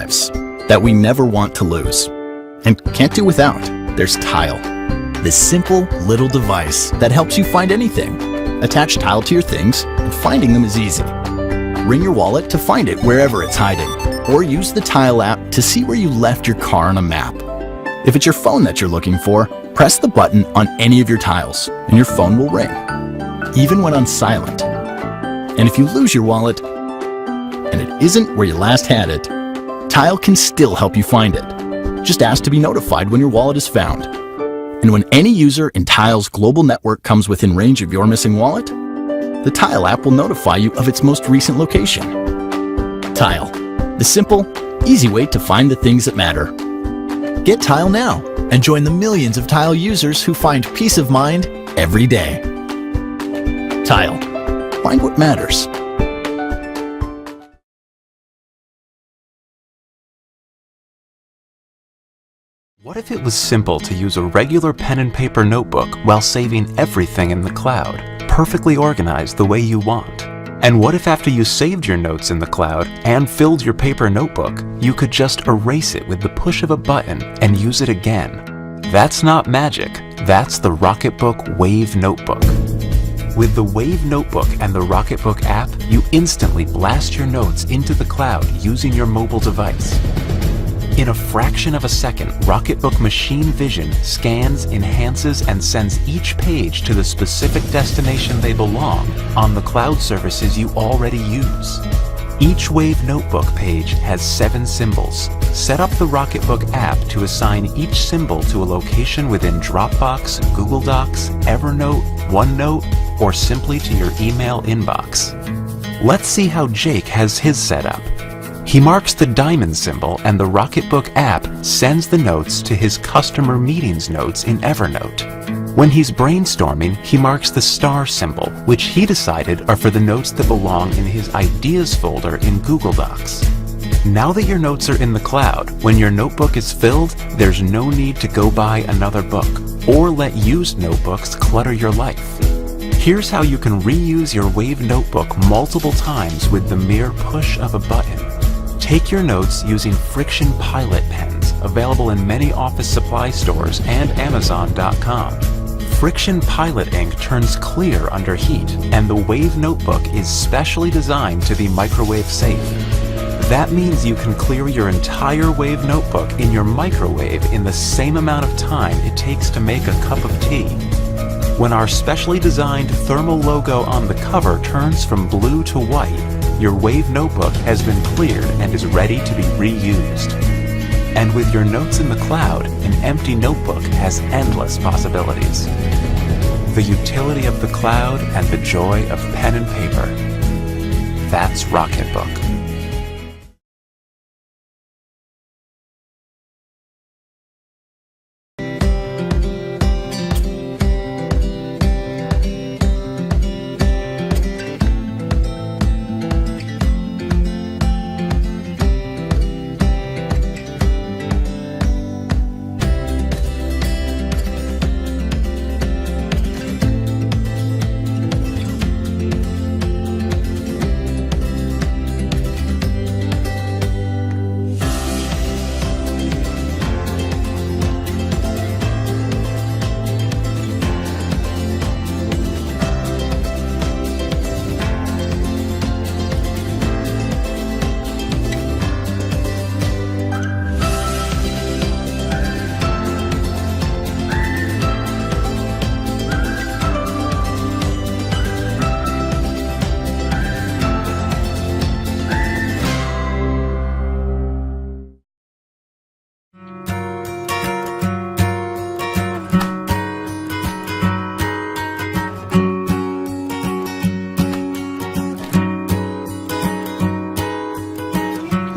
lives that we never want to lose and can't do without. There's Tile, this simple little device that helps you find anything. Attach Tile to your things and finding them is easy. Ring your wallet to find it wherever it's hiding, or use the Tile app to see where you left your car on a map. If it's your phone that you're looking for, press the button on any of your tiles and your phone will ring, even when on silent. And if you lose your wallet and it isn't where you last had it, Tile can still help you find it. Just ask to be notified when your wallet is found. And when any user in Tile's global network comes within range of your missing wallet, the Tile app will notify you of its most recent location. Tile, the simple, easy way to find the things that matter. Get Tile now and join the millions of Tile users who find peace of mind every day. Tile, find what matters. What if it was simple to use a regular pen and paper notebook while saving everything in the cloud, perfectly organized the way you want? And what if after you saved your notes in the cloud and filled your paper notebook, you could just erase it with the push of a button and use it again? That's not magic, that's the Rocketbook Wave Notebook. With the Wave Notebook and the Rocketbook app, you instantly blast your notes into the cloud using your mobile device. In a fraction of a second, Rocketbook Machine Vision scans, enhances, and sends each page to the specific destination they belong on the cloud services you already use. Each Wave Notebook page has 7 symbols. Set up the Rocketbook app to assign each symbol to a location within Dropbox, Google Docs, Evernote, OneNote, or simply to your email inbox. Let's see how Jake has his set up. He marks the diamond symbol and the Rocketbook app sends the notes to his customer meetings notes in Evernote. When he's brainstorming, he marks the star symbol, which he decided are for the notes that belong in his ideas folder in Google Docs. Now that your notes are in the cloud, when your notebook is filled, there's no need to go buy another book or let used notebooks clutter your life. Here's how you can reuse your Wave Notebook multiple times with the mere push of a button. Take your notes using Friction Pilot pens, available in many office supply stores and Amazon.com. Friction Pilot ink turns clear under heat, and the Wave Notebook is specially designed to be microwave safe. That means you can clear your entire Wave Notebook in your microwave in the same amount of time it takes to make a cup of tea. When our specially designed thermal logo on the cover turns from blue to white, your Wave Notebook has been cleared and is ready to be reused. And with your notes in the cloud, an empty notebook has endless possibilities. The utility of the cloud and the joy of pen and paper. That's Rocketbook.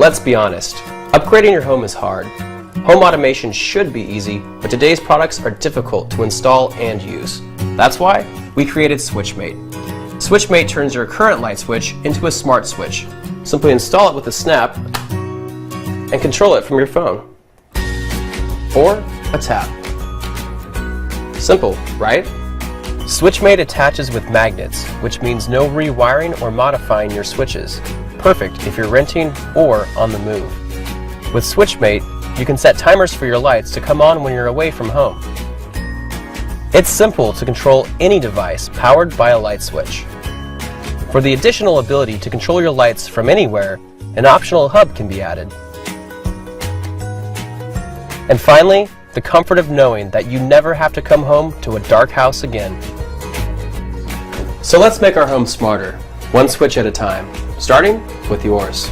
Let's be honest, upgrading your home is hard. Home automation should be easy, but today's products are difficult to install and use. That's why we created Switchmate. Switchmate turns your current light switch into a smart switch. Simply install it with a snap and control it from your phone. Or a tap. Simple, right? Switchmate attaches with magnets, which means no rewiring or modifying your switches. Perfect if you're renting or on the move. With Switchmate, you can set timers for your lights to come on when you're away from home. It's simple to control any device powered by a light switch. For the additional ability to control your lights from anywhere, an optional hub can be added. And finally, the comfort of knowing that you never have to come home to a dark house again. So let's make our home smarter, one switch at a time, starting with yours.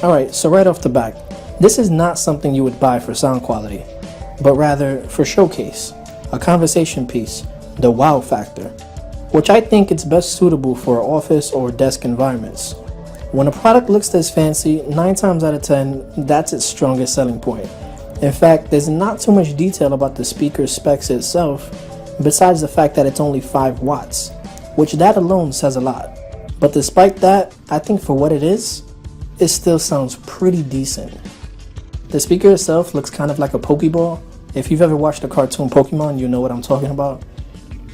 Alright, so right off the bat, this is not something you would buy for sound quality, but rather for showcase, a conversation piece, the wow factor, which I think it's best suitable for office or desk environments. When a product looks this fancy, 9 times out of 10, that's its strongest selling point. In fact, there's not too much detail about the speaker's specs itself, besides the fact that it's only 5 watts, which that alone says a lot. But despite that, I think for what it is, it still sounds pretty decent. The speaker itself looks kind of like a Pokeball. If you've ever watched the cartoon Pokemon, you know what I'm talking about.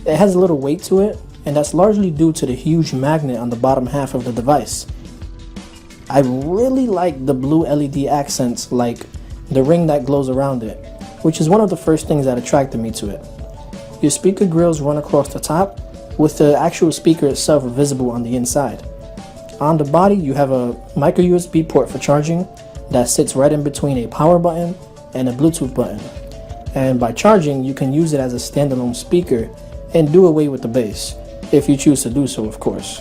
It has a little weight to it, and that's largely due to the huge magnet on the bottom half of the device. I really like the blue LED accents, like the ring that glows around it, which is one of the first things that attracted me to it. Your speaker grills run across the top, with the actual speaker itself visible on the inside. On the body, you have a micro USB port for charging that sits right in between a power button and a Bluetooth button. And by charging, you can use it as a standalone speaker and do away with the bass, if you choose to do so, of course.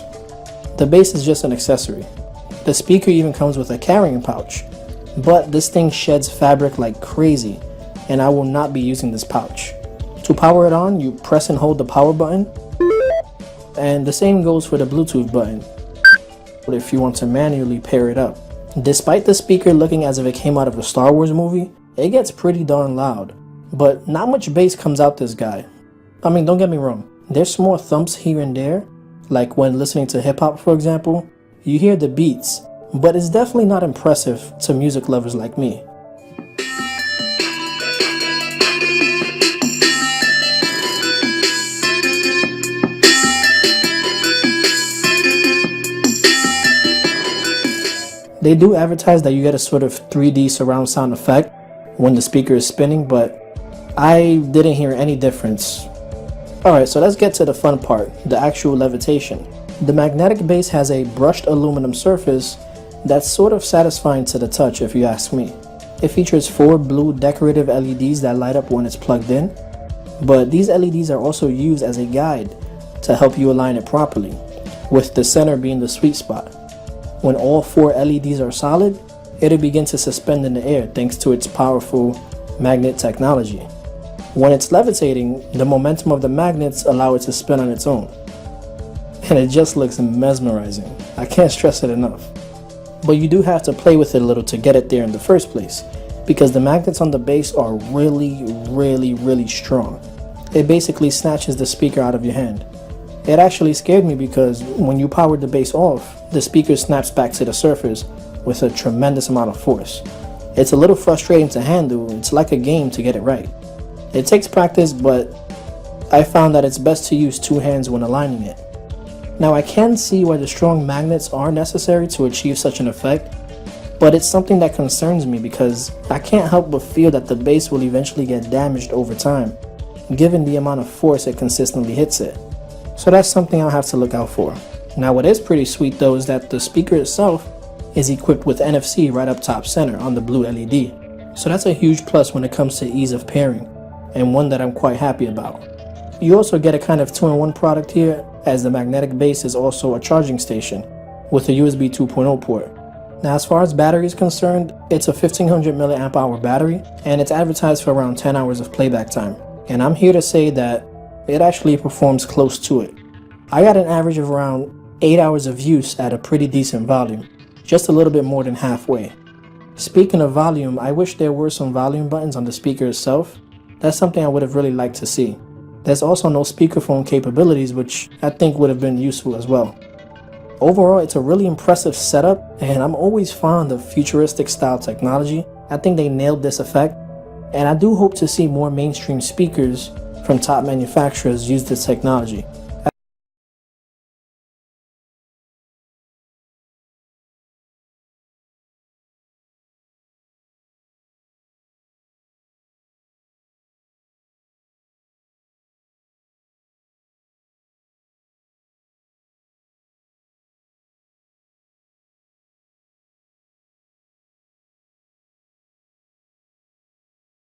The bass is just an accessory. The speaker even comes with a carrying pouch, but this thing sheds fabric like crazy, and I will not be using this pouch. To power it on, you press and hold the power button, and the same goes for the Bluetooth button if you want to manually pair it up. Despite the speaker looking as if it came out of a Star Wars movie, it gets pretty darn loud, but not much bass comes out this guy. I mean, don't get me wrong, there's small thumps here and there, like when listening to hip hop for example, you hear the beats, but it's definitely not impressive to music lovers like me. They do advertise that you get a sort of 3D surround sound effect when the speaker is spinning, but I didn't hear any difference. Alright, so let's get to the fun part, the actual levitation. The magnetic base has a brushed aluminum surface that's sort of satisfying to the touch if you ask me. It features 4 blue decorative LEDs that light up when it's plugged in, but these LEDs are also used as a guide to help you align it properly, with the center being the sweet spot. When all 4 LEDs are solid, it'll begin to suspend in the air thanks to its powerful magnet technology. When it's levitating, the momentum of the magnets allow it to spin on its own. And it just looks mesmerizing. I can't stress it enough. But you do have to play with it a little to get it there in the first place, because the magnets on the base are really strong. It basically snatches the speaker out of your hand. It actually scared me because when you powered the base off, the speaker snaps back to the surface with a tremendous amount of force. It's a little frustrating to handle. It's like a game to get it right. It takes practice, but I found that it's best to use 2 hands when aligning it. Now I can see why the strong magnets are necessary to achieve such an effect, but it's something that concerns me because I can't help but feel that the base will eventually get damaged over time, given the amount of force it consistently hits it. So that's something I'll have to look out for. Now what is pretty sweet though is that the speaker itself is equipped with NFC right up top center on the blue LED. So that's a huge plus when it comes to ease of pairing, and one that I'm quite happy about. You also get a kind of 2-in-1 product here, as the magnetic base is also a charging station with a USB 2.0 port. Now as far as battery is concerned, it's a 1500 mAh battery and it's advertised for around 10 hours of playback time. And I'm here to say that it actually performs close to it. I got an average of around 8 hours of use at a pretty decent volume, just a little bit more than halfway. Speaking of volume, I wish there were some volume buttons on the speaker itself That's something I would have really liked to see. There's also no speakerphone capabilities, which I think would have been useful as well. Overall, it's a really impressive setup, and I'm always fond of futuristic style technology. I think they nailed this effect, and I do hope to see more mainstream speakers from top manufacturers use this technology.